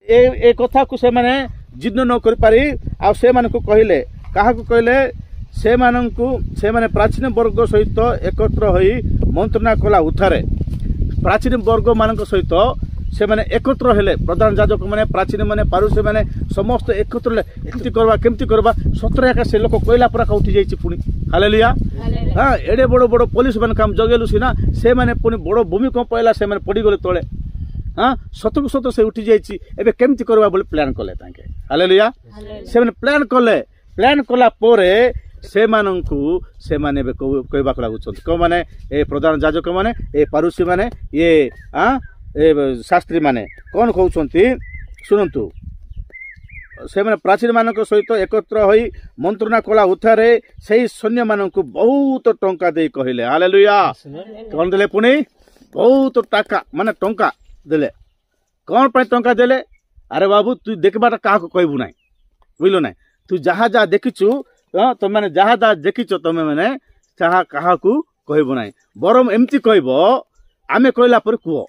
ए कथा को से माने जिद्द न कर पारी आ से माने को कहले काहा को कहले से माने प्राचीन वर्ग सहित एकत्र होई मंत्रणा कला उठारे प्राचीन वर्ग मान सहित से माने एकत्र हेले प्रधान जाजक माने प्राचीन माने पारुसे माने समस्त एकत्र हेले केमती करबा सतरे एका से लोक कोइला पुरा उठी जाइछि पुनी हालेलुया। हां एडे बड़ो बड़ो पुलिस मान काम जगेलु सिना से माने पुनी बड़ो भूमिकंप पयला से माने पड़ी गले तळे हाँ सतक सत से उठी जाइछि एबे केमती करबा बोले प्लान कले तांके हालेलुया। से माने प्लान कला पोरे से माने कहवा लागुଛନ୍ତି को माने ए प्रधान जाजक माने ए पारुसी माने ये ए शास्त्री माने कौन कहउଛନ୍ତି सुनंतु से माने प्राचीन मानक सहित एकत्र होई मंत्रणा कला उठारे सेही सैन्य मानक बहुत टंका दे कहले हालेलुया। कौन देले पुनी बहुत टाका माने टंका देले कौन पर टंका देले अरे बाबू तू देखबाटा काहा को कहबू नाही बुझलो नाही तू जहा जहा देखिछु तुम मैंने जहा जहा देखिच तुम मैंने चाहा कहा कहबू नाही बरम एमती कहब आमे कहला पर कुह।